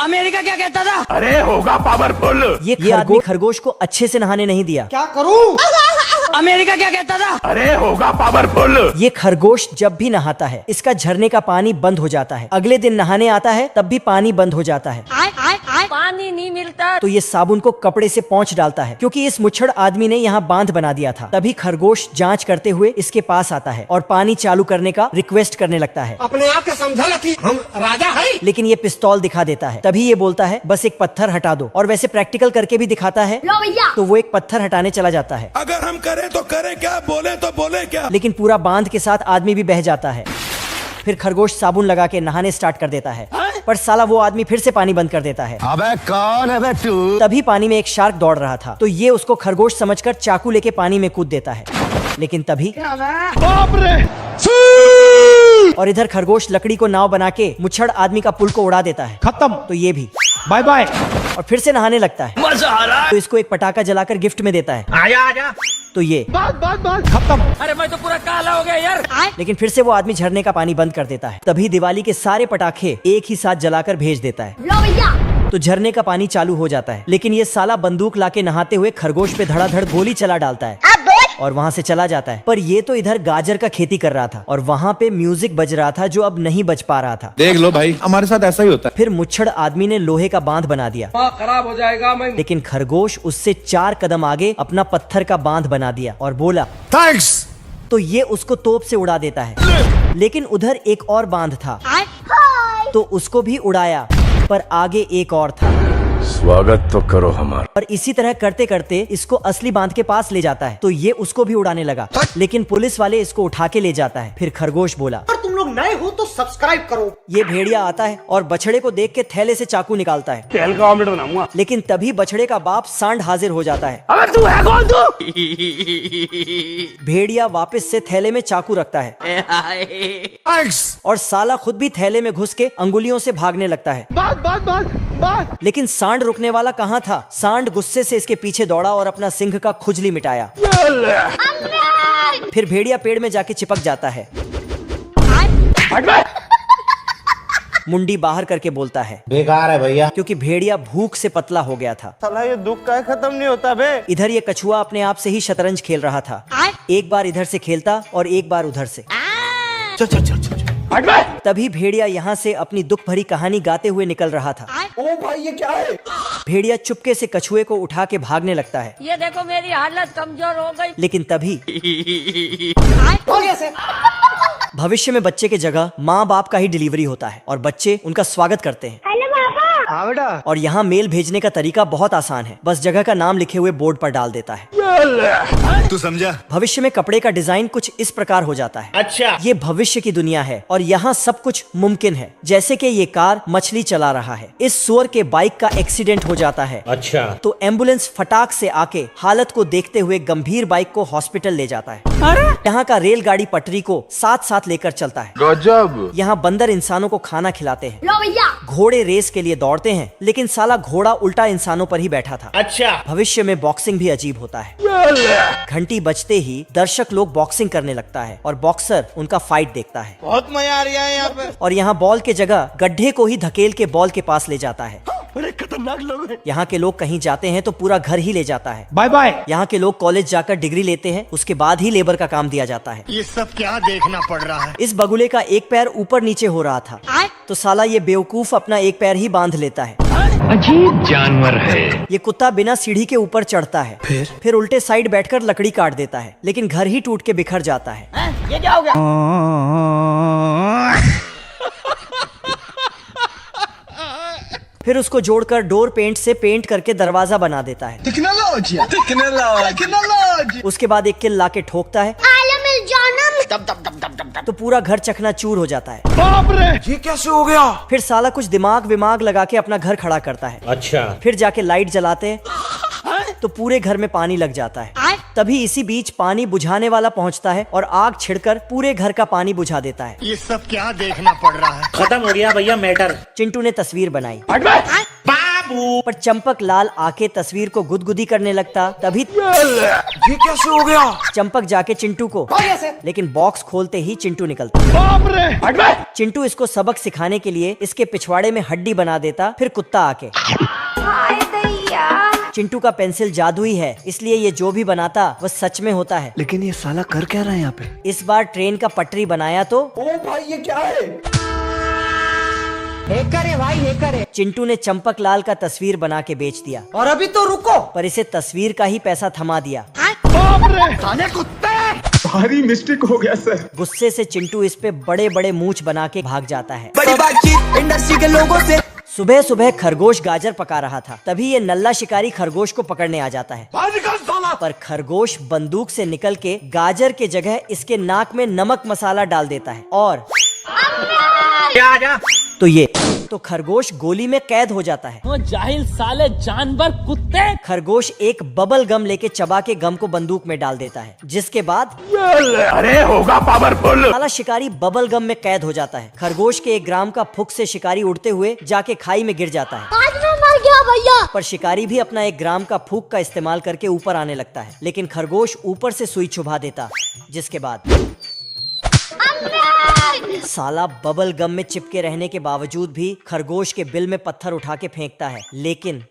America क्या कहता था? अरे होगा पावरफुल। ये आदमी खरगोश को अच्छे से नहाने नहीं दिया। क्या करूं? अमेरिका क्या कहता था? अरे होगा पावरफुल। ये खरगोश जब भी नहाता है इसका झरने का पानी बंद हो जाता है। अगले दिन नहाने आता है तब भी पानी बंद हो जाता है। पानी नहीं मिलता तो ये साबुन को कपड़े से पोंछ डालता है क्योंकि इस मुच्छड़ आदमी ने यहाँ बांध बना दिया था। तभी खरगोश जांच करते हुए इसके पास आता है और पानी चालू करने का रिक्वेस्ट करने लगता है। अपने आप को समझा कि हम राजा है। लेकिन ये पिस्तौल दिखा देता है। तभी ये बोलता है बस एक पत्थर हटा दो, और वैसे प्रैक्टिकल करके भी दिखाता है। तो वो एक पत्थर हटाने चला जाता है। अगर हम करें तो करें क्या, बोले तो बोले क्या। लेकिन पूरा बांध के साथ आदमी भी बह जाता है। फिर खरगोश साबुन लगा के नहाने स्टार्ट कर देता है, पर साला वो आदमी फिर से पानी बंद कर देता है। अबे कौन है बे तू? तभी पानी में एक शार्क दौड़ रहा था, तो ये उसको खरगोश समझकर चाकू लेके पानी में कूद देता है। लेकिन तभी बाप रे, और इधर खरगोश लकड़ी को नाव बना के मुच्छड़ आदमी का पुल को उड़ा देता है। खत्म। तो ये भी बाय बाय। और फिर से नहाने लगता है। मजा आ रहा है। तो इसको एक पटाखा जलाकर गिफ्ट में देता है। आजा आजा। तो ये बस खत्म। अरे मैं तो पूरा काला हो गया यार। लेकिन फिर से वो आदमी झरने का पानी बंद कर देता है। तभी दिवाली के सारे पटाखे एक ही साथ जलाकर भेज देता है। तो झरने का पानी चालू हो जाता है। लेकिन ये साला बंदूक लाके नहाते हुए खरगोश पे धड़ाधड़ गोली चला डालता है और वहाँ से चला जाता है। पर ये तो इधर गाजर का खेती कर रहा था और वहाँ पे म्यूजिक बज रहा था जो अब नहीं बज पा रहा था। देख लो भाई, हमारे साथ ऐसा ही होता है। फिर मुच्छड़ आदमी ने लोहे का बांध बना दिया, खराब हो जाएगा। मैं लेकिन खरगोश उससे 4 कदम आगे अपना पत्थर का बांध बना दिया और बोला थैंक्स। तो ये उसको तोप से उड़ा देता है। लेकिन उधर एक और बांध था, तो उसको भी उड़ाया, पर आगे एक और था। स्वागत तो करो हमारा। और इसी तरह करते करते इसको असली बांध के पास ले जाता है। तो ये उसको भी उड़ाने लगा, लेकिन पुलिस वाले इसको उठा के ले जाता है। फिर खरगोश बोला, अगर तुम लोग नए हो तो सब्सक्राइब करो। ये भेड़िया आता है और बछड़े को देख के थैले से चाकू निकालता है। तेल का ऑमलेट बनाऊंगा। लेकिन तभी बछड़े का बाप सांड हाजिर हो जाता है। अबे तू है कौन तू? भेड़िया वापस से थैले में चाकू रखता है थैंक्स। और साला खुद भी थैले में घुस के अंगुलियों से भागने लगता है। बस। लेकिन सांड रुकने वाला कहाँ था। सांड गुस्से से इसके पीछे दौड़ा और अपना सिंह का खुजली मिटाया। फिर भेड़िया पेड़ में जाके चिपक जाता है। मुंडी बाहर करके बोलता है, बेकार है भैया। क्योंकि भेड़िया भूख से पतला हो गया था। साला ये दुख का खत्म नहीं होता बे। इधर ये कछुआ अपने आप से ही शतरंज खेल रहा था। एक बार इधर से खेलता और एक बार उधर से। तभी भेड़िया यहाँ से अपनी दुख भरी कहानी गाते हुए निकल रहा था। ओ भाई ये क्या है? भेड़िया चुपके से कछुए को उठा के भागने लगता है। ये देखो मेरी हालत कमजोर हो गई। लेकिन तभी हो गया से। भविष्य में बच्चे के जगह माँ बाप का ही डिलीवरी होता है और बच्चे उनका स्वागत करते हैं। हाँ बेटा। और यहाँ मेल भेजने का तरीका बहुत आसान है, बस जगह का नाम लिखे हुए बोर्ड पर डाल देता है। तू समझा? भविष्य में कपड़े का डिजाइन कुछ इस प्रकार हो जाता है। अच्छा। ये भविष्य की दुनिया है और यहाँ सब कुछ मुमकिन है। जैसे कि ये कार मछली चला रहा है, इस सुअर के बाइक का एक्सीडेंट हो जाता है। अच्छा। तो एम्बुलेंस फटाक से आके हालत को देखते हुए गंभीर बाइक को हॉस्पिटल ले जाता है। यहाँ का रेलगाड़ी पटरी को साथ साथ लेकर चलता है। गजब। यहाँ बंदर इंसानों को खाना खिलाते हैं। घोड़े रेस के लिए दौड़ते हैं, लेकिन साला घोड़ा उल्टा इंसानों पर ही बैठा था। अच्छा। भविष्य में बॉक्सिंग भी अजीब होता है। घंटी बजते ही दर्शक लोग बॉक्सिंग करने लगता है और बॉक्सर उनका फाइट देखता है। बहुत मजा आ रहा है यहाँ पे। और यहाँ बॉल के जगह गड्ढे को ही धकेल के बॉल के पास ले जाता है। बड़े खतरनाक लोग हैं। यहाँ के लोग कहीं जाते हैं तो पूरा घर ही ले जाता है। Bye bye. यहाँ के लोग कॉलेज जाकर डिग्री लेते हैं, उसके बाद ही लेबर का काम दिया जाता है। ये सब क्या देखना पड़ रहा है? इस बगुले का एक पैर ऊपर नीचे हो रहा था, तो साला ये बेवकूफ अपना एक पैर ही बांध लेता है। अजीब जानवर है। ये कुत्ता बिना सीढ़ी के ऊपर चढ़ता है, फिर उल्टे साइड बैठकर लकड़ी काट देता है, लेकिन घर ही टूट के बिखर जाता है। ये क्या हो गया? फिर उसको जोड़कर डोर पेंट से पेंट करके दरवाजा बना देता है। टेक्नोलॉजी। उसके बाद एक किल लाके ठोकता है, तो पूरा घर चकनाचूर हो जाता है। बाप रे, ये कैसे हो गया? फिर साला कुछ दिमाग विमाग लगा के अपना घर खड़ा करता है। अच्छा। फिर जाके लाइट जलाते हैं, तो पूरे घर में पानी लग जाता है। तभी इसी बीच पानी बुझाने वाला पहुंचता है और आग छिड़कर पूरे घर का पानी बुझा देता है। ये सब क्या देखना पड़ रहा है? खत्म हो गया भैया मैटर। चिंटू ने तस्वीर बनाई। बाप पर चंपक लाल आके तस्वीर को गुदगुदी करने लगता। तभी ये कैसे हो गया? चंपक जाके चिंटू को, हो गया सर। लेकिन बॉक्स खोलते ही चिंटू निकलता। बाप रे। चिंटू इसको सबक सिखाने के लिए इसके पिछवाड़े में हड्डी बना देता। फिर कुत्ता आके, चिंटू का पेंसिल जादुई है, इसलिए ये जो भी बनाता वह सच में होता है। लेकिन ये साला कर क्या रहा है यहाँ पे? इस बार ट्रेन का पटरी बनाया तो ओ भाई ये क्या है? चिंटू ने चंपक लाल का तस्वीर बना के बेच दिया, और अभी तो रुको। पर इसे तस्वीर का ही पैसा थमा दिया। बाप रे। साले कुत्ते। भारी मिस्टेक हो गया सर। गुस्से से चिंटू इस पे बड़े बड़े मूंछ बना के भाग जाता है। बड़ी बातचीत इंडस्ट्री के लोगों से। सुबह सुबह खरगोश गाजर पका रहा था, तभी ये नल्ला शिकारी खरगोश को पकड़ने आ जाता है। पर खरगोश बंदूक से निकल के गाजर के जगह इसके नाक में नमक मसाला डाल देता है और तो खरगोश गोली में कैद हो जाता है। वो जाहिल साले जानवर कुत्ते। खरगोश एक बबल गम लेके चबा के गम को बंदूक में डाल देता है, जिसके बाद अरे होगा पावरफुल। साला शिकारी बबल गम में कैद हो जाता है। खरगोश के 1 ग्राम का फुक से शिकारी उड़ते हुए जाके खाई में गिर जाता है। आज मैं मर गया भैया। पर शिकारी भी अपना 1 ग्राम का फूक का इस्तेमाल करके ऊपर आने लगता है, लेकिन खरगोश ऊपर से सुई चुभा देता, जिसके बाद साला बबल गम में चिपके रहने के बावजूद भी खरगोश के बिल में पत्थर उठा के फेंकता है, लेकिन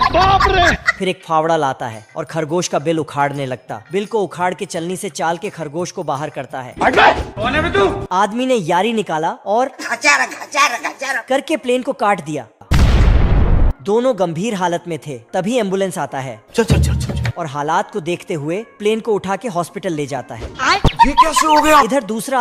बाप रे। फिर एक फावड़ा लाता है और खरगोश का बिल उखाड़ने लगता। बिल को उखाड़ के चलनी से चाल के खरगोश को बाहर करता है। आदमी ने यारी निकाला और करके प्लेन को काट दिया। दोनों गंभीर हालत में थे, तभी एम्बुलेंस आता है और हालात को देखते हुए प्लेन को उठा के हॉस्पिटल ले जाता है। ये कैसे हो गया? इधर दूसरा